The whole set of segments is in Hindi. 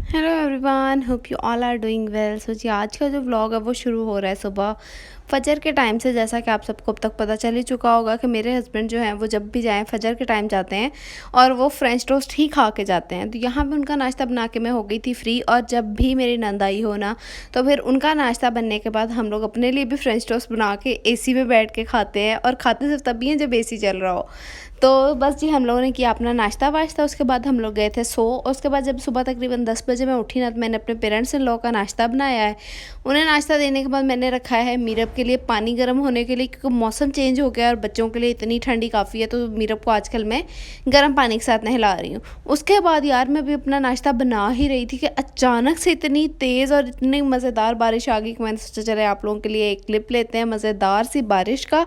Hello everyone, hope you all are doing well. So जी, आज का जो व्लॉग है वो शुरू हो रहा है सुबह फजर के टाइम से। जैसा कि आप सबको अब तक पता चल ही चुका होगा कि मेरे हस्बैंड जो हैं वो जब भी जाएं फजर के टाइम जाते हैं और वो फ्रेंच टोस्ट ही खा के जाते हैं। तो यहाँ पे उनका नाश्ता बना के मैं हो गई थी फ्री। और जब भी मेरी नंद आई हो ना, तो फिर उनका नाश्ता बनने के बाद हम लोग अपने लिए भी फ्रेंच टोस्ट बना के एसी में बैठ के खाते हैं। और खाते सिर्फ तभी हैं जब एसी चल रहा हो। तो बस जी, हम लोगों ने किया अपना नाश्ता वाश्ता। उसके बाद हम लोग गए थे सो। उसके बाद जब सुबह तकरीबन 10 बजे मैं उठी ना, तो मैंने अपने पेरेंट्स इन लोगों का नाश्ता बनाया है। उन्हें नाश्ता देने के बाद मैंने रखा है मीरब के लिए पानी गर्म होने के लिए, क्योंकि मौसम चेंज हो गया और बच्चों के लिए इतनी ठंडी काफ़ी है। तो मीरब को आजकल मैं गर्म पानी के साथ नहला रही हूँ। उसके बाद यार मैं भी अपना नाश्ता बना ही रही थी कि अचानक से इतनी तेज़ और इतनी मज़ेदार बारिश आ गई कि मैंने सोचा चले आप लोगों के लिए एक क्लिप लेते हैं मज़ेदार सी बारिश का।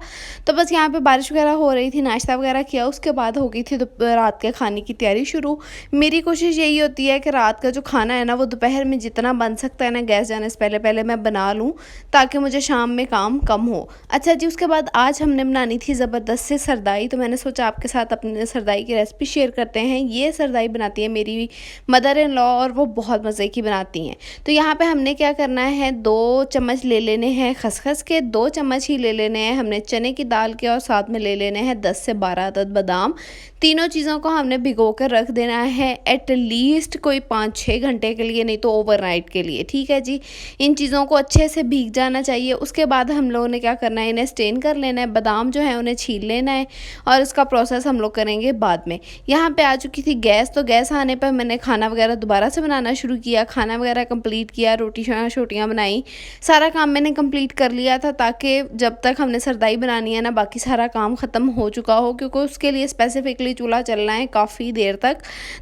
तो बस यहाँ पे बारिश वगैरह हो रही थी, नाश्ता वगैरह किया। उसके बाद हो गई थी रात के खाने की तैयारी शुरू। मेरी कोशिश यही होती है कि रात का जो खाना है ना, वो दोपहर में जितना बन सकता है ना, गैस जाने से पहले पहले मैं बना लूँ, ताकि मुझे शाम में काम कम हो। अच्छा जी, उसके बाद आज हमने बनानी थी ज़बरदस्त से सरदाई। तो मैंने सोचा आपके साथ अपने सरदाई की रेसिपी शेयर करते हैं। ये सरदाई बनाती है मेरी मदर इन लॉ, और वो बहुत मज़े की बनाती हैं। तो यहाँ पे हमने क्या करना है, 2 चम्मच ले लेने हैं खसखस के, 2 चम्मच ही ले लेने हैं हमने चने की दाल के, और साथ में ले लेने हैं 10 से 12 अदद बादाम। तीनों चीज़ों को हमने भिगो कर रख देना है एटलीस्ट कोई 5-6 घंटे के लिए, नहीं तो ओवरनाइट के लिए। ठीक है जी, इन चीज़ों को अच्छे से भीग जाना चाहिए। उसके बाद हम लोगों ने क्या करना है, इन्हें स्टेन कर लेना है। बादाम जो है उन्हें छील लेना है, और इसका प्रोसेस हम लोग करेंगे बाद में। यहाँ पे आ चुकी थी गैस। तो गैस आने पर मैंने खाना वगैरह दोबारा से बनाना शुरू किया, खाना वगैरह कंप्लीट किया, रोटियाँ बनाई, सारा काम मैंने कंप्लीट कर लिया था, ताकि जब तक हमने सरदाई बनानी है ना, बाकी सारा काम ख़त्म हो चुका हो। क्योंकि उसके लिए स्पेसिफिकली चूल्हा चलना है काफ़ी देर तक,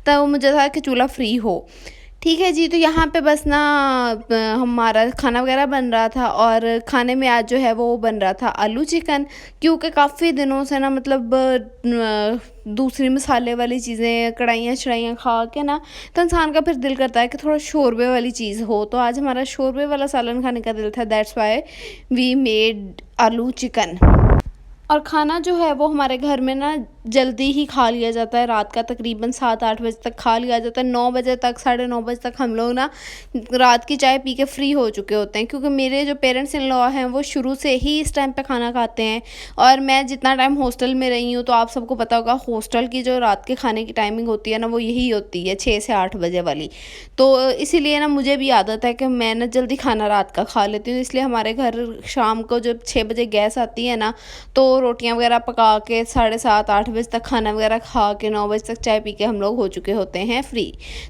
तब मुझे था कि चूल्हा फ्री हो। ठीक है जी, तो यहाँ पे बस ना हमारा खाना वगैरह बन रहा था, और खाने में आज जो है वो बन रहा था आलू चिकन। क्योंकि काफ़ी दिनों से ना, मतलब दूसरी मसाले वाली चीज़ें, कढ़ाइयाँ शढ़ाइयाँ खा के ना, तो इंसान का फिर दिल करता है कि थोड़ा शोरबे वाली चीज़ हो। तो आज हमारा शोरबे वाला सालन खाने का दिल था, दैट्स वाई वी मेड आलू चिकन। और खाना जो है वो हमारे घर में ना जल्दी ही खा लिया जाता है। रात का तकरीबन 7-8 बजे तक खा लिया जाता है। 9 बजे तक, 9:30 बजे तक हम लोग ना रात की चाय पी के फ्री हो चुके होते हैं। क्योंकि मेरे जो पेरेंट्स इन लॉ हैं वो शुरू से ही इस टाइम पे खाना खाते हैं। और मैं जितना टाइम हॉस्टल में रही हूँ, तो आप सबको पता होगा हॉस्टल की जो रात के खाने की टाइमिंग होती है ना, वो यही होती है 6 से 8 बजे वाली। तो इसीलिए ना मुझे भी आदत है कि मैं ना जल्दी खाना रात का खा लेती हूँ। इसलिए हमारे घर शाम को जब 6 बजे गैस आती है ना, तो रोटियां वगैरह पका के 7:30-8 बजे तक खाना वगैरह खा के 9 बजे तक चाय पी के हम लोग हो चुके होते हैं फ्री।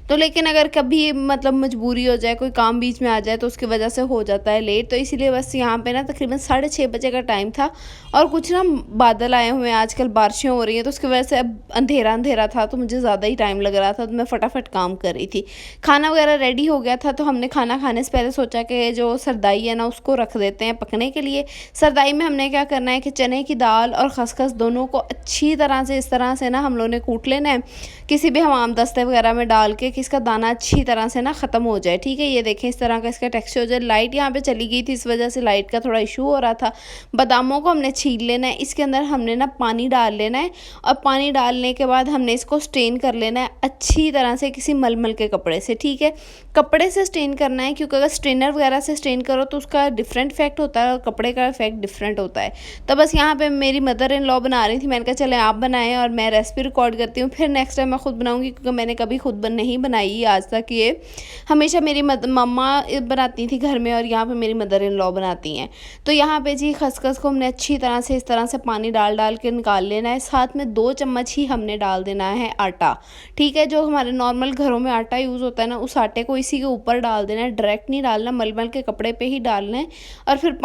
तो लेकिन अगर कभी मतलब मजबूरी हो जाए, कोई काम बीच में आ जाए, तो उसकी वजह से हो जाता है लेट। तो इसीलिए बस यहाँ पे ना तकरीबन 6:30 बजे का टाइम था, और कुछ ना बादल आए हुए हैं, आजकल बारिशें हो रही हैं, तो उसकी वजह से अब अंधेरा अंधेरा था, तो मुझे ज़्यादा ही टाइम लग रहा था। तो मैं फटाफट काम कर रही थी। खाना वगैरह रेडी हो गया था, तो हमने खाना खाने से पहले सोचा कि जो सरदाई है ना, उसको रख देते हैं पकने के लिए। सरदाई में हमने क्या करना है कि चने की दाल और खसखस दोनों को अच्छी तरह से इस तरह से ना हम लोगों ने कूट लेना है, किसी भी हमाम दस्ते वगैरह में डाल के, कि इसका दाना अच्छी तरह से ना ख़त्म हो जाए। ठीक है, ये देखें इस तरह का इसका टेक्सचर हो जाए। लाइट यहाँ पे चली गई थी, इस वजह से लाइट का थोड़ा इशू हो रहा था। बादामों को हमने छील लेना है, इसके अंदर हमने ना पानी डाल लेना है, और पानी डालने के बाद हमने इसको स्टेन कर लेना है अच्छी तरह से किसी मलमल के कपड़े से। ठीक है, कपड़े से स्टेन करना है, क्योंकि अगर स्ट्रेनर वगैरह से स्टेन करो तो उसका डिफरेंट इफेक्ट होता है, और कपड़े का इफेक्ट डिफरेंट होता है। तो बस यहाँ पे मेरी मदर इन लॉ बना रही थी, मैंने कहा चले आप बनाएं और मैं रेसिपी रिकॉर्ड करती हूँ, फिर नेक्स्ट टाइम मैं खुद बनाऊँगी, क्योंकि मैंने कभी खुद नहीं बनाई आज तक। ये हमेशा मेरी मम्मा बनाती थी घर में, और यहाँ पे मेरी मदर इन लॉ बनाती हैं। तो यहाँ पे जी खसखस को हमने अच्छी तरह से इस तरह से पानी डाल डाल के निकाल लेना है। साथ में 2 चम्मच ही हमने डाल देना है आटा। ठीक है, जो हमारे नॉर्मल घरों में आटा यूज़ होता है ना, उस आटे को इसी के ऊपर डाल देना है, डायरेक्ट नहीं डालना, मलमल के कपड़े पे ही डालना है। और फिर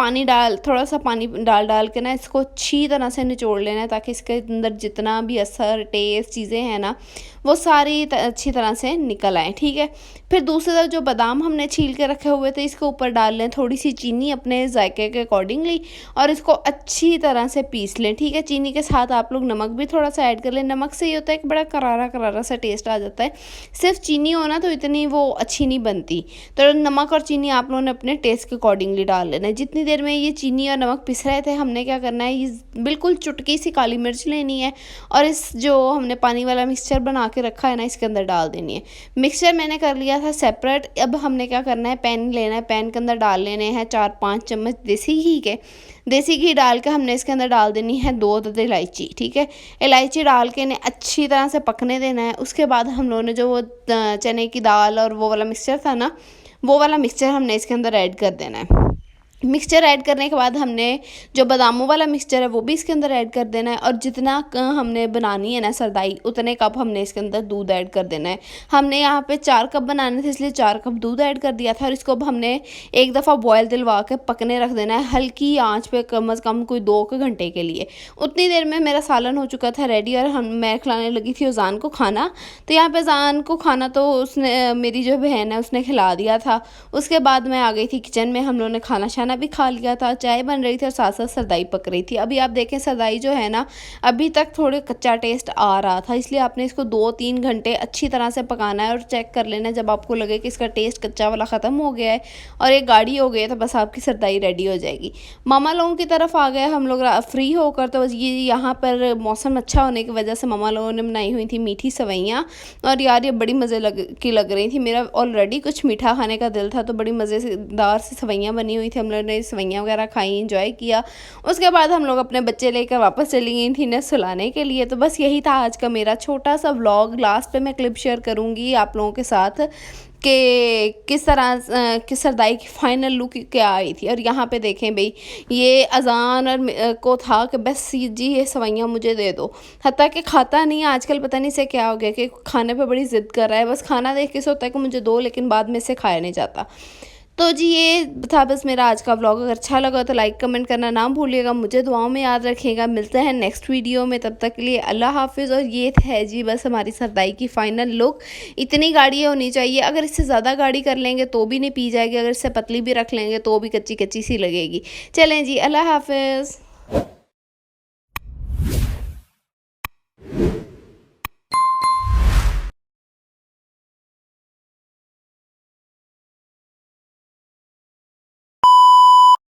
थोड़ा सा पानी डाल डाल के ना इसको अच्छी तरह से निचोड़ लेना है, ताकि इसके अंदर जितना भी असर, टेस्ट, चीज़ें हैं ना, वो सारी अच्छी तरह से निकल आए। ठीक है, फिर दूसरी तरफ जो बादाम हमने छील के रखे हुए थे, इसके ऊपर डाल लें थोड़ी सी चीनी अपने जायके के अकॉर्डिंगली, और इसको अच्छी तरह से पीस लें। ठीक है, चीनी के साथ आप लोग नमक भी थोड़ा सा ऐड कर लें। नमक से ये होता है कि बड़ा करारा करारा सा टेस्ट आ जाता है। सिर्फ चीनी हो ना तो इतनी वो अच्छी नहीं बनती। तो नमक और चीनी आप लोगों ने अपने टेस्ट के अकॉर्डिंगली डाल लेना है। जितनी देर में ये चीनी और नमक पिस रहे थे, हमने क्या करना है, ये बिल्कुल चुटकी सी काली मिर्च लेनी है, और इस जो हमने पानी वाला मिक्सचर बना के रखा है ना, इसके अंदर डाल देनी है। मिक्सचर मैंने कर लिया था सेपरेट। अब हमने क्या करना है, पैन लेना है, पैन के अंदर डाल लेने हैं 4-5 चम्मच देसी घी के। देसी घी डाल के हमने इसके अंदर डाल देनी है 2 अदद इलायची, ठीक है। इलायची डाल के इन्हें अच्छी तरह से पकने देना है। उसके बाद हम लोगों ने जो वो चने की दाल और वो वाला मिक्सचर था ना, वो वाला मिक्सचर हमने इसके अंदर ऐड कर देना है। मिक्सचर ऐड करने के बाद हमने जो बादामों वाला मिक्सचर है वो भी इसके अंदर ऐड कर देना है, और जितना हमने बनानी है ना सरदाई, उतने कप हमने इसके अंदर दूध ऐड कर देना है। हमने यहाँ पे 4 कप बनाने थे, इसलिए 4 कप दूध ऐड कर दिया था। और इसको अब हमने एक दफ़ा बॉयल दिलवा के पकने रख देना है, हल्की आंच पे, कम से कम कोई 2 घंटे के लिए। उतनी देर में मेरा सालन हो चुका था रेडी, और मैं खिलाने लगी थी उजान को खाना। तो यहाँ पे उजान को खाना तो उसने, मेरी जो बहन है उसने खिला दिया था। उसके बाद मैं आ गई थी किचन में, हम लोगों ने खाना शाना भी खा लिया था, चाय बन रही थी और साथ साथ सरदाई पक रही थी। अभी आप देखें सरदाई जो है ना, अभी तक थोड़े कच्चा टेस्ट आ रहा था, इसलिए आपने इसको 2-3 घंटे अच्छी तरह से पकाना है और चेक कर लेना है। जब आपको लगे कि इसका टेस्ट कच्चा वाला ख़त्म हो गया है और एक गाढ़ी हो गई है, तो बस आपकी सरदाई रेडी हो जाएगी। मामा लोगों की तरफ आ गए हम लोग फ्री होकर। तो ये यहाँ पर मौसम अच्छा होने की वजह से मामा लोगों ने बनाई हुई थी मीठी सवैयाँ, और यार ये बड़ी मज़े लग रही थी। मेरा ऑलरेडी कुछ मीठा खाने का दिल था, तो बड़ी मज़ेदार सी सवैयाँ बनी हुई थी। हम लोगों ने सवैयाँ वगैरह खाई, इंजॉय किया। उसके बाद हम लोग अपने बच्चे लेकर वापस चली गई थी इन्हें सुलाने के लिए। तो बस यही था आज का मेरा छोटा सा व्लॉग। लास्ट पे मैं क्लिप शेयर करूँगी आप लोगों के साथ कि किस तरह किस सरदाई की फ़ाइनल लुक क्या आई थी। और यहाँ पे देखें भाई, ये अजान और को था कि बस जी ये सवैयाँ मुझे दे दो, हत्ता कि खाता नहीं। आजकल पता नहीं से क्या हो गया कि खाने पे बड़ी ज़िद कर रहा है, बस खाना देख के सोचता है कि मुझे दो, लेकिन बाद में से खाया नहीं जाता। तो जी ये था बस मेरा आज का व्लॉग। अगर अच्छा लगा तो लाइक कमेंट करना ना भूलिएगा, मुझे दुआओं में याद रखिएगा। मिलते हैं नेक्स्ट वीडियो में, तब तक के लिए अल्लाह हाफिज़। और ये है जी बस हमारी सरदाई की फ़ाइनल लुक। इतनी गाढ़ी होनी चाहिए, अगर इससे ज़्यादा गाढ़ी कर लेंगे तो भी नहीं पी जाएगी, अगर इससे पतली भी रख लेंगे तो भी कच्ची कच्ची सी लगेगी। चलें जी, अल्लाह हाफिज़।